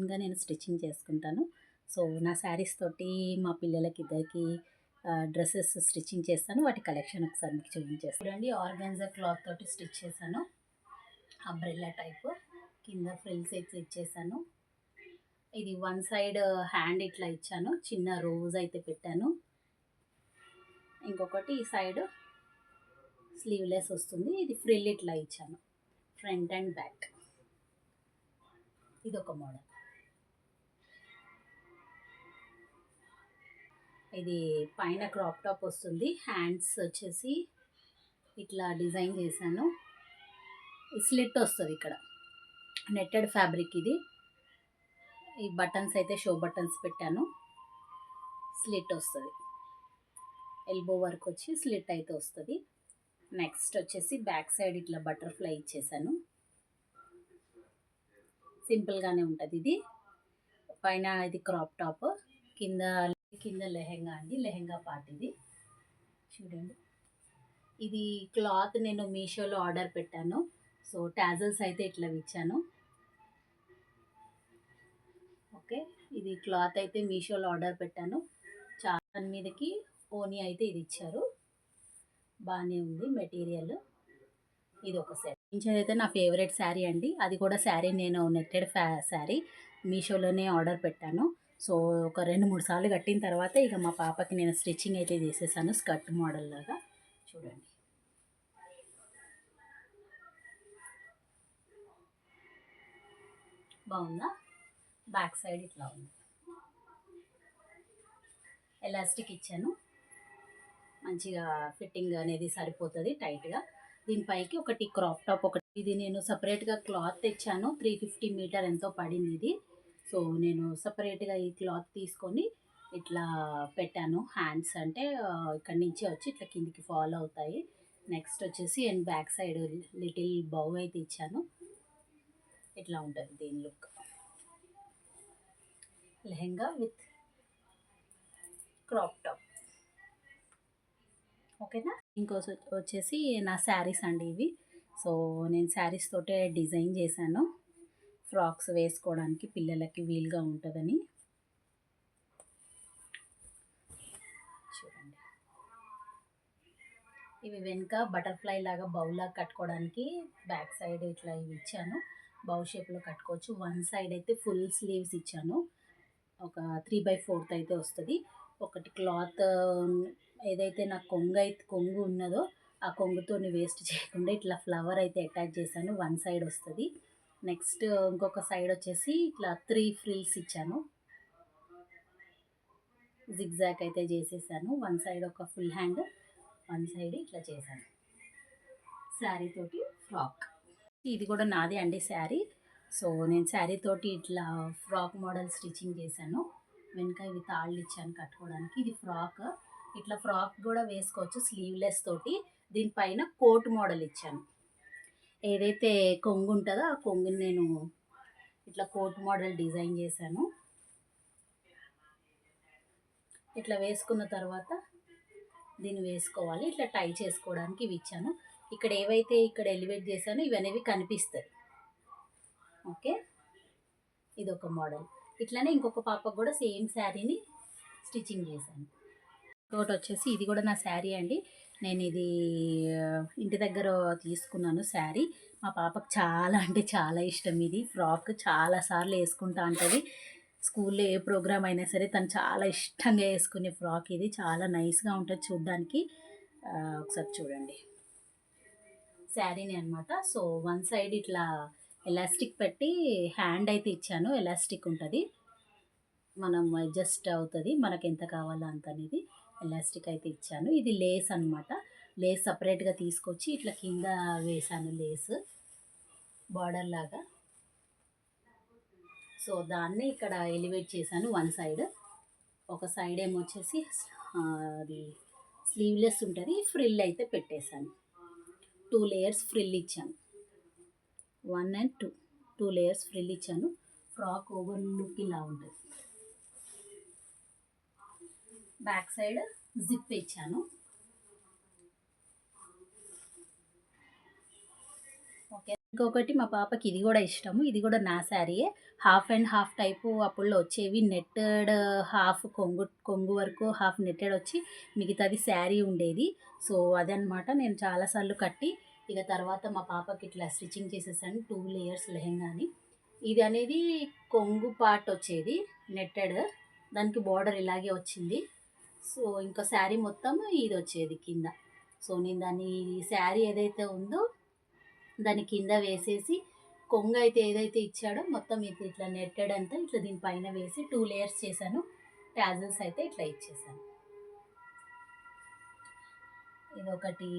ఓన్గా నేను స్టిచ్చింగ్ చేసుకుంటాను. సో నా శారీస్ తోటి మా పిల్లలకి ఇద్దరికి డ్రెస్సెస్ స్టిచ్చింగ్ చేస్తాను. వాటి కలెక్షన్ ఒకసారి మీకు చూపించేస్తాను. చూడండి, ఆర్గాన్జా క్లాత్ తోటి స్టిచ్ చేశాను. అంబ్రెల్లా టైప్ కింద ఫ్రిల్స్ అయితే ఇచ్చేసాను. ఇది వన్ సైడ్ హ్యాండ్ ఇట్లా ఇచ్చాను, చిన్న రోజ్ అయితే పెట్టాను. ఇంకొకటి ఈ సైడ్ స్లీవ్లెస్ వస్తుంది. ఇది ఫ్రిల్ ఇట్లా ఇచ్చాను, ఫ్రంట్ అండ్ బ్యాక్. ఇది ఒక మోడల్. ఇది పైన క్రాప్ టాప్ వస్తుంది. హ్యాండ్స్ వచ్చేసి ఇట్లా డిజైన్ చేశాను. స్లిట్ వస్తుంది ఇక్కడ, నెట్టెడ్ ఫ్యాబ్రిక్ ఇది. ఈ బటన్స్ అయితే షో బటన్స్ పెట్టాను. స్లిట్ వస్తుంది, ఎల్బో వర్క్ వచ్చి స్లిట్ అయితే వస్తుంది. నెక్స్ట్ వచ్చేసి బ్యాక్ సైడ్ ఇట్లా బటర్ఫ్లై ఇచ్చేసాను. సింపుల్గానే ఉంటుంది ఇది. పైన ఇది క్రాప్ టాప్, కింద కింద లెహెంగా అండి, లెహెంగా పార్ట్ ఇది. చూడండి, ఇది క్లాత్ నేను మీషోలో ఆర్డర్ పెట్టాను. సో టాజల్స్ అయితే ఇట్లా ఇచ్చాను. ఓకే, ఇది క్లాత్ అయితే మీషోలో ఆర్డర్ పెట్టాను. చాలా మీదకి ఓని అయితే ఇది ఇచ్చారు. బాగానే ఉంది మెటీరియల్. ఇది ఒక సెట్. అయితే నా ఫేవరెట్ శారీ అండి. అది కూడా శారీ నేను నెట్టెడ్ శారీ మీషోలోనే ఆర్డర్ పెట్టాను. సో ఒక 2-3 సార్లు కట్టిన తర్వాత ఇక మా పాపకి నేను స్టిచ్చింగ్ అయితే చేసేసాను, స్కర్ట్ మోడల్ లాగా. చూడండి, బాగుందా? బ్యాక్ సైడ్ ఇట్లా ఉంది. ఎలాస్టిక్ ఇచ్చాను, మంచిగా ఫిట్టింగ్ అనేది సరిపోతుంది టైట్గా. దీనిపైకి ఒకటి క్రాప్ టాప్ ఒకటి. ఇది నేను సపరేట్గా క్లాత్ తెచ్చాను. 350 మీటర్ ఎంతో పడింది ఇది. సో నేను సపరేట్గా ఈ క్లాత్ తీసుకొని ఇట్లా పెట్టాను. హ్యాండ్స్ అంటే ఇక్కడి నుంచి వచ్చి ఇట్లా కిందికి ఫాలో అవుతాయి. నెక్స్ట్ వచ్చేసి అండ్ బ్యాక్ సైడ్ లిటిల్ బౌ అయితే ఇచ్చాను. ఇట్లా ఉంటుంది దీని look. Lehenga with crop top. ఓకేనా? ఇంకోసి వచ్చేసి నా శారీస్ అండి ఇవి. సో నేను శారీస్ తోటే డిజైన్ చేశాను, ఫ్రాక్స్ వేసుకోవడానికి పిల్లలకి వీలుగా ఉంటుందని. చూడండి, ఇవి వెనుక బటర్ఫ్లై లాగా బౌలాగా కట్టుకోవడానికి బ్యాక్ సైడ్ ఇట్లా ఇవి ఇచ్చాను. బౌ షేప్లో కట్టుకోవచ్చు. వన్ సైడ్ అయితే ఫుల్ స్లీవ్స్ ఇచ్చాను. ఒక 3/4 అయితే వస్తుంది. ఒకటి క్లాత్ ఏదైతే నాకు కొంగు ఉన్నదో ఆ కొంగుతో వేస్ట్ చేయకుండా ఇట్లా ఫ్లవర్ అయితే అటాచ్ చేశాను. వన్ సైడ్ వస్తుంది. నెక్స్ట్ ఇంకొక సైడ్ వచ్చేసి ఇట్లా 3 ఫ్రిల్స్ ఇచ్చాను. జిగ్జాగ్ అయితే చేసేసాను. వన్ సైడ్ ఒక ఫుల్ హ్యాండ్, వన్ సైడ్ ఇట్లా చేశాను. శారీ తోటి ఫ్రాక్. ఇది కూడా నాదే అండి శారీ. సో నేను శారీ తోటి ఇట్లా ఫ్రాక్ మోడల్ స్టిచ్చింగ్ చేశాను. వెనక ఇవి తాళ్ళు ఇచ్చాను కట్టుకోవడానికి. ఇది ఫ్రాక్. ఇట్లా ఫ్రాక్ కూడా వేసుకోవచ్చు స్లీవ్లెస్ తోటి. దీనిపైన కోట్ మోడల్ ఇచ్చాను. ఏదైతే కొంగు ఉంటుందో ఆ కొంగుని నేను ఇట్లా కోట్ మోడల్ డిజైన్ చేశాను. ఇట్లా వేసుకున్న తర్వాత దీన్ని వేసుకోవాలి. ఇట్లా టై చేసుకోవడానికి ఇవి ఇచ్చాను. ఇక్కడ ఏవైతే ఇక్కడ ఎలివేట్ చేశానో ఇవనేవి కనిపిస్తాయి. ఓకే, ఇది ఒక మోడల్. ఇట్లానే ఇంకొక పాపకు కూడా సేమ్ శారీని స్టిచ్చింగ్ చేశాను. ఇంకోటి వచ్చేసి ఇది కూడా నా శారీ అండి. నేను ఇది ఇంటి దగ్గర తీసుకున్నాను శారీ. మా పాపకు చాలా అంటే చాలా ఇష్టం ఇది ఫ్రాక్. చాలాసార్లు వేసుకుంటా ఉంటుంది. స్కూల్లో ఏ ప్రోగ్రామ్ అయినా సరే తను చాలా ఇష్టంగా వేసుకునే ఫ్రాక్ ఇది. చాలా నైస్గా ఉంటుంది చూడ్డానికి. ఒకసారి చూడండి శారీని అనమాట. సో వన్ సైడ్ ఇట్లా ఎలాస్టిక్ పెట్టి హ్యాండ్ అయితే ఇచ్చాను. ఎలాస్టిక్ ఉంటుంది, మనం అడ్జస్ట్ అవుతుంది మనకు ఎంత కావాలో అంత అనేది. ఎలాస్టిక్ అయితే ఇచ్చాను. ఇది లేస్ అనమాట. లేస్ సపరేట్గా తీసుకొచ్చి ఇట్లా కింద వేసాను లేస్ బార్డర్ లాగా. సో దాన్ని ఇక్కడ ఎలివేట్ చేశాను వన్ సైడ్. ఒక సైడ్ ఏమొచ్చేసి అది స్లీవ్లెస్ ఉంటుంది, ఫ్రిల్ అయితే పెట్టేశాను. 2 లేయర్స్ ఫ్రిల్ ఇచ్చాను. 1 and 2 లేయర్స్ ఫ్రిల్ ఇచ్చాను. ఫ్రాక్ ఓవర్ లుక్ ఇలా ఉంటుంది. బ్యాక్ సైడ్ జిప్ ఇచ్చాను. ఓకే, ఇంకొకటి మా పాపకి ఇది కూడా ఇష్టము. ఇది కూడా నా శారీయే. హాఫ్ అండ్ హాఫ్ టైపు అప్పుల్లో వచ్చేవి. నెట్టెడ్ హాఫ్ కొంగు కొంగు వరకు హాఫ్ నెట్టెడ్ వచ్చి మిగతాది శారీ ఉండేది. సో అదనమాట. నేను చాలాసార్లు కట్టి ఇక తర్వాత మా పాపకి ఇట్లా స్టిచ్చింగ్ చేసేసాను 2 లేయర్స్ లెహెంగాని. ఇది అనేది కొంగు పార్ట్ వచ్చేది నెట్టెడ్, దానికి బార్డర్ ఇలాగే వచ్చింది. సో ఇంకా శారీ మొత్తం ఇది వచ్చేది కింద. సో నేను దాన్ని శారీ ఏదైతే ఉందో దాని కింద వేసేసి కొంగు అయితే ఏదైతే ఇచ్చాడో మొత్తం ఇది ఇట్లా నెట్టెడ్ అంతా ఇట్లా దీనిపైన వేసి 2 లేయర్స్ చేశాను. టాజిల్స్ అయితే ఇట్లా ఇచ్చేసాను. ఇది ఒకటి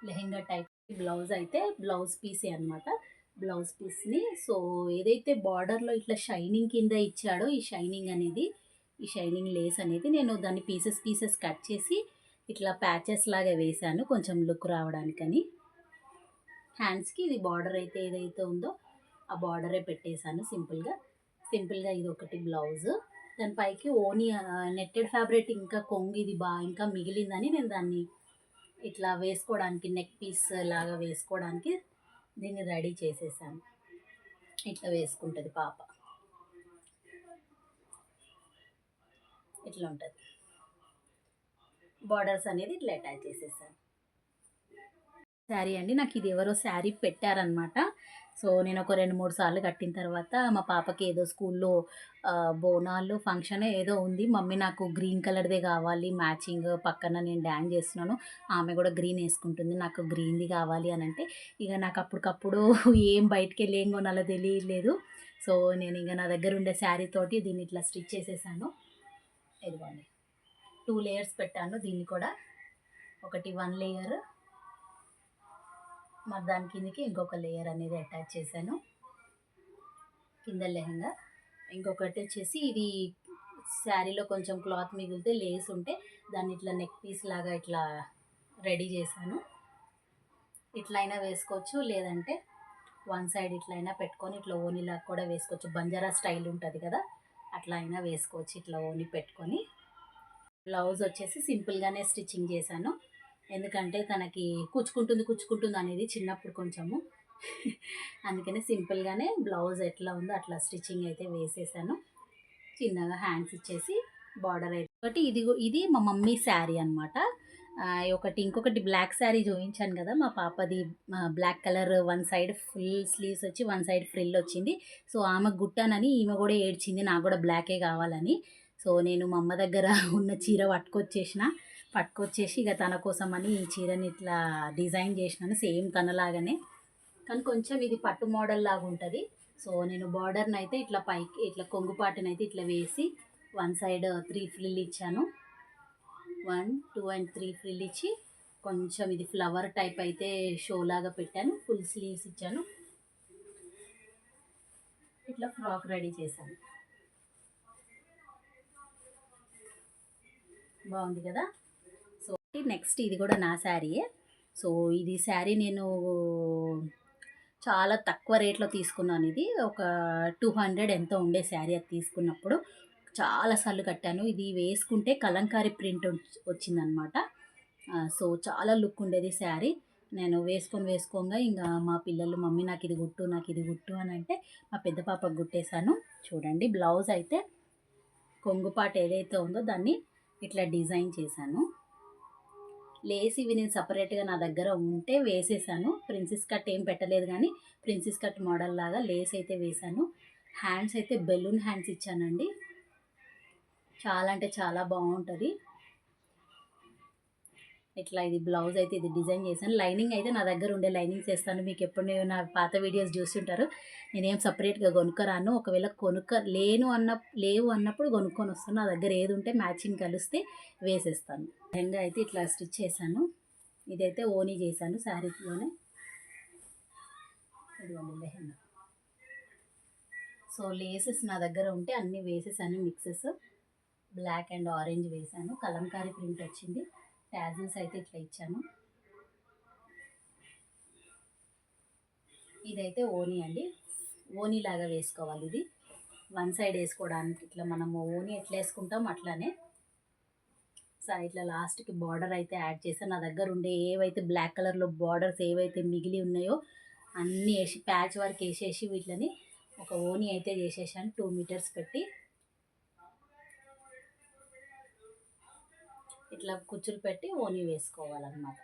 లెహెంగా టైప్. బ్లౌజ్ అయితే బ్లౌజ్ పీసే అనమాట. బ్లౌజ్ పీస్ని సో ఏదైతే బార్డర్లో ఇట్లా షైనింగ్ కింద ఇచ్చాడో ఈ షైనింగ్ అనేది, ఈ షైనింగ్ లేస్ అనేది నేను దాన్ని పీసెస్ పీసెస్ కట్ చేసి ఇట్లా ప్యాచెస్ లాగా వేశాను కొంచెం లుక్ రావడానికని. హ్యాండ్స్కి ఇది బార్డర్ అయితే ఏదైతే ఉందో ఆ బార్డరే పెట్టేశాను సింపుల్గా ఇది ఒకటి బ్లౌజ్. దాని పైకి ఓనీ నెట్టెడ్ ఫ్యాబ్రిక్ ఇంకా కొంగు ఇది ఇంకా మిగిలిందని నేను దాన్ని ఇట్లా వేసుకోవడానికి నెక్ పీస్ లాగా వేసుకోవడానికి దీన్ని రెడీ చేసేసాను. ఇట్లా వేసుకుంటుంది పాప, ఇట్లా ఉంటుంది. బార్డర్స్ అనేది ఇట్లా అటాచ్ చేసేసాను. శారీ అండి, నాకు ఇది ఎవరో శారీ పెట్టారనమాట. సో నేను ఒక 2-3 సార్లు కట్టిన తర్వాత మా పాపకి ఏదో స్కూల్లో బోనాలు ఫంక్షన్ ఏదో ఉంది, మమ్మీ నాకు గ్రీన్ కలర్దే కావాలి మ్యాచింగ్, పక్కన నేను డ్యాన్స్ చేస్తున్నాను ఆమె కూడా గ్రీన్ వేసుకుంటుంది, నాకు గ్రీన్ది కావాలి అని అంటే ఇక నాకు అప్పటికప్పుడు ఏం బయటికి వెళ్ళి ఏం కొనాలో తెలియలేదు. సో నేను ఇక నా దగ్గర ఉండే శారీ తోటి దీన్ని ఇట్లా స్టిచ్ చేసేసాను. ఇదిగోండి 2 లేయర్స్ పెట్టాను. దీన్ని కూడా ఒకటి 1 లేయర్, మరి దాని కిందకి ఇంకొక లేయర్ అనేది అటాచ్ చేశాను కింద లెహంగా. ఇంకొకటి వచ్చేసి ఇది శారీలో కొంచెం క్లాత్ మిగిలితే లేస్ ఉంటే దాన్ని ఇట్లా నెక్ పీస్ లాగా ఇట్లా రెడీ చేశాను. ఇట్లా అయినా వేసుకోవచ్చు, లేదంటే వన్ సైడ్ ఇట్లా అయినా పెట్టుకొని ఇట్లా ఓనీలాగా కూడా వేసుకోవచ్చు. బంజారా స్టైల్ ఉంటుంది కదా, అట్లా అయినా వేసుకోవచ్చు ఇట్లా ఓనీ పెట్టుకొని. బ్లౌజ్ వచ్చేసి సింపుల్గానే స్టిచ్చింగ్ చేశాను, ఎందుకంటే తనకి కుచ్చుకుంటుంది అనేది చిన్నప్పుడు కొంచెము అందుకనే సింపుల్గానే బ్లౌజ్ ఎట్లా ఉందో అట్లా స్టిచ్చింగ్ అయితే వేసేసాను. చిన్నగా హ్యాండ్స్ ఇచ్చేసి బార్డర్ అయితే ఒకటి ఇది మా మమ్మీ శారీ అనమాట. ఇంకొకటి బ్లాక్ శారీ చూపించాను కదా మా పాపది, black colour one side full sleeves వచ్చి వన్ సైడ్ ఫ్రిల్ వచ్చింది. సో ఆమె గుట్టానని ఈమె కూడా ఏడ్చింది నాకు కూడా బ్లాకే కావాలని. సో నేను మా అమ్మ దగ్గర ఉన్న చీర పట్టుకొచ్చేసి ఇక తన కోసం అని ఈ చీరని ఇట్లా డిజైన్ చేసినాను సేమ్ తనలాగానే, కానీ కొంచెం ఇది పట్టు మోడల్ లాగా ఉంటుంది. సో నేను బార్డర్ని అయితే ఇట్లా పైకి ఇట్లా కొంగుపాటుని అయితే ఇట్లా వేసి వన్ సైడ్ 3 ఫ్రిల్ ఇచ్చాను. 1, 2 and 3 ఫ్రిల్ ఇచ్చి కొంచెం ఇది ఫ్లవర్ టైప్ అయితే షో లాగా పెట్టాను. ఫుల్ స్లీవ్స్ ఇచ్చాను. ఇట్లా ఫ్రాక్ రెడీ చేశాను. బాగుంది కదా. సో నెక్స్ట్ ఇది కూడా నా శారీయే. సో ఇది శారీ నేను చాలా తక్కువ రేట్లో తీసుకున్నాను. ఇది ఒక 200 ఎంతో ఉండే శారీ అది తీసుకున్నప్పుడు. చాలాసార్లు కట్టాను. ఇది వేసుకుంటే కలంకారీ ప్రింట్ వచ్చిందనమాట. సో చాలా లుక్ ఉండేది శారీ. నేను వేసుకోగా ఇంకా మా పిల్లలు మమ్మీ నాకు ఇది గుట్టు అని అంటే మా పెద్ద పాపకు గుట్టేశాను. చూడండి బ్లౌజ్ అయితే కొంగుపాటు ఏదైతే ఉందో దాన్ని ఇట్లా డిజైన్ చేశాను. లేస్ ఇవి నేను సపరేట్గా నా దగ్గర ఉంటే వేసేసాను. ప్రిన్సెస్ కట్ ఏం పెట్టలేదు, కానీ ప్రిన్సెస్ కట్ మోడల్ లాగా లేస్ అయితే వేశాను. హ్యాండ్స్ అయితే బెలూన్ హ్యాండ్స్ ఇచ్చానండి. చాలా అంటే చాలా బాగుంటుంది. ఇట్లా ఇది బ్లౌజ్ అయితే ఇది డిజైన్ చేశాను. లైనింగ్ అయితే నా దగ్గర ఉండే లైనింగ్స్ వేస్తాను. మీకు ఎప్పుడు నా పాత వీడియోస్ చూస్తుంటారు. నేనేం సపరేట్గా కొనుక్కరాను. ఒకవేళ లేవు అన్నప్పుడు కొనుక్కొని వస్తాను. నా దగ్గర ఏది ఉంటే మ్యాచింగ్ కలిస్తే వేసేస్తాను. లెహంగా అయితే ఇట్లా స్టిచ్ చేశాను. ఇదైతే ఓనీ చేశాను శారీలోనే. ఇదిగోండి లెహంగా. సో లేసెస్ నా దగ్గర ఉంటే అన్నీ వేసేసాను. మిక్సెస్ బ్లాక్ అండ్ ఆరెంజ్ వేసాను. కలంకారీ ప్రింట్ వచ్చింది. టాజిల్స్ అయితే ఇట్లా ఇచ్చాను. ఇదైతే ఓనీ అండి. ఓనీ లాగా వేసుకోవాలి. ఇది వన్ సైడ్ వేసుకోవడానికి ఇట్లా మనము ఓనీ ఎట్లా వేసుకుంటాం అట్లానే. సో ఇట్లా లాస్ట్కి బార్డర్ అయితే యాడ్ చేశాను. నా దగ్గర ఉండే ఏవైతే బ్లాక్ కలర్లో బార్డర్స్ ఏవైతే మిగిలి ఉన్నాయో అన్నీ వేసి ప్యాచ్ వర్క్ వేసేసి వీటిని ఒక ఓని అయితే చేసేసాను 2 మీటర్స్ పెట్టి. ఇట్లా కుచ్చులు పెట్టి ఓని వేసుకోవాలన్నమాట.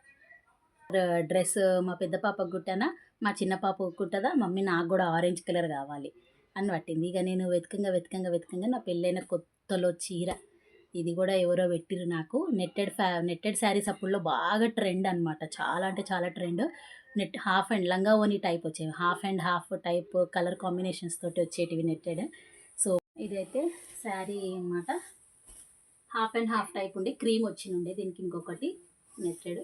డ్రెస్ మా పెద్ద పాపకు కుట్టానా, మా చిన్న పాపకు కుట్టదా, మమ్మీ నాకు కూడా ఆరెంజ్ కలర్ కావాలి అని పట్టింది. ఇక నేను వెతకంగా నా పెళ్ళైన కొత్తలో చీర, ఇది కూడా ఎవరో పెట్టిరు నాకు. నెట్టెడ్ శారీస్ అప్పుడులో బాగా ట్రెండ్ అనమాట, చాలా అంటే చాలా ట్రెండ్. హాఫ్ అండ్ లంగా ఓని టైప్ వచ్చేవి, half and half type colour combinations తోటి వచ్చేటివి నెట్టెడ్. సో ఇదైతే శారీ అన్నమాట, హాఫ్ అండ్ హాఫ్ టైప్ ఉండి క్రీమ్ వచ్చినుండే, దీనికి ఇంకొకటి నెట్టెడ్.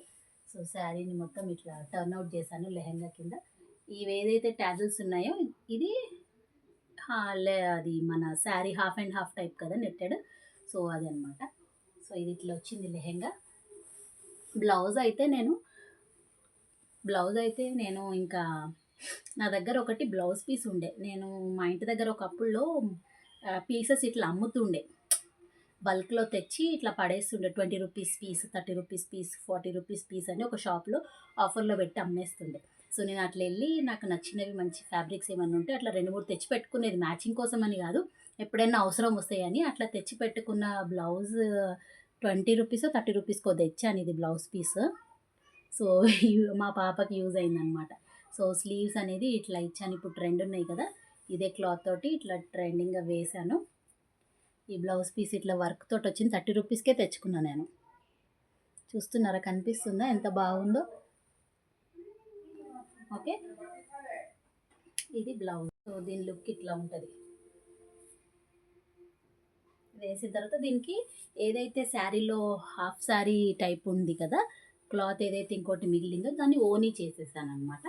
సో శారీని మొత్తం ఇట్లా టర్న్ అవుట్ చేశాను లెహెంగా కింద. ఇవి ఏదైతే ట్యాజిల్స్ ఉన్నాయో ఇది అది మన sari half and half type కదా నెట్టెడ్, సో అది అనమాట. సో ఇది ఇట్లా వచ్చింది లెహెంగా. బ్లౌజ్ అయితే నేను ఇంకా నా దగ్గర ఒకటి బ్లౌజ్ పీస్ ఉండే, నేను మా ఇంటి దగ్గర ఒక అప్పుల్లో పీసెస్ ఇట్లా అమ్ముతుండే, బల్క్లో తెచ్చి ఇట్లా పడేస్తుండే. 20 rupees piece, 30 rupees piece, 40 rupees piece అని ఒక షాప్లో ఆఫర్లో పెట్టి అమ్మేస్తుండే. సో నేను అట్లా వెళ్ళి నాకు నచ్చినవి మంచి ఫ్యాబ్రిక్స్ ఏమన్నా ఉంటే అట్లా 2-3 తెచ్చి పెట్టుకునేది, మ్యాచింగ్ కోసం అని కాదు, ఎప్పుడైనా అవసరం వస్తాయని అట్లా తెచ్చి పెట్టుకున్న బ్లౌజ్ 20 రూపీస్ 30 రూపీస్కో తెచ్చాను ఇది బ్లౌజ్ పీస్. సో మా పాపకి యూజ్ అయిందనమాట. సో స్లీవ్స్ అనేది ఇట్లా ఇచ్చాను, ఇప్పుడు ట్రెండ్ ఉన్నాయి కదా, ఇదే క్లాత్ తోటి ఇట్లా ట్రెండింగ్గా వేశాను. ఈ బ్లౌజ్ పీస్ ఇట్లా వర్క్ తోటి వచ్చింది, 30 రూపీస్కే తెచ్చుకున్నాను నేను. చూస్తున్నారా, కనిపిస్తుందా ఎంత బాగుందో? ఓకే, ఇది బ్లౌజ్. సో దీని లుక్ ఇట్లా ఉంటుంది. వేసిన తర్వాత దీనికి ఏదైతే శారీలో హాఫ్ శారీ టైప్ ఉంది కదా క్లాత్, ఏదైతే ఇంకోటి మిగిలిందో దాన్ని ఓనీ చేసేసాను అనమాట.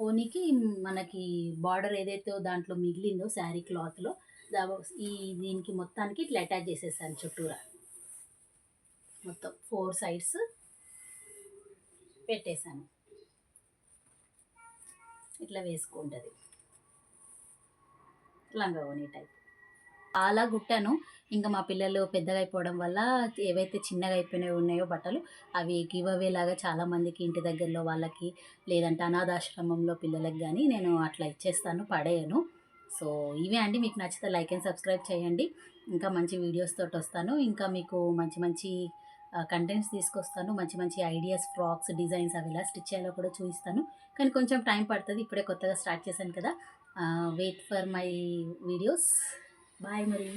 ఓనీకి మనకి బార్డర్ ఏదైతే దాంట్లో మిగిలిందో శారీ క్లాత్లో ఈ దీనికి మొత్తానికి ఇట్లా అటాచ్ చేసేసాను చుట్టూరా, మొత్తం 4 సైడ్స్ పెట్టేశాను. ఇట్లా వేసుకుంటుంది లంగా ఓనీ టైప్. చాలా కుట్టాను, ఇంకా మా పిల్లలు పెద్దగా అయిపోవడం వల్ల ఏవైతే చిన్నగా అయిపోయినవి ఉన్నాయో బట్టలు అవి గివ్ అవే లాగా చాలామందికి ఇంటి దగ్గరలో వాళ్ళకి, లేదంటే అనాథాశ్రమంలో పిల్లలకి కానీ నేను అట్లా ఇచ్చేస్తాను, పడేయను. సో ఇవే అండి, మీకు నచ్చితే లైక్ అండ్ సబ్స్క్రైబ్ చేయండి. ఇంకా మంచి వీడియోస్ తోటి వస్తాను, ఇంకా మీకు మంచి మంచి కంటెంట్స్ తీసుకొస్తాను, మంచి మంచి ఐడియాస్, ఫ్రాక్స్ డిజైన్స్ అవి ఎలా స్టిచ్ చేయాలో కూడా చూపిస్తాను. కానీ కొంచెం టైం పడుతుంది, ఇప్పుడే కొత్తగా స్టార్ట్ చేశాను కదా. Wait for my videos. Bye మరి.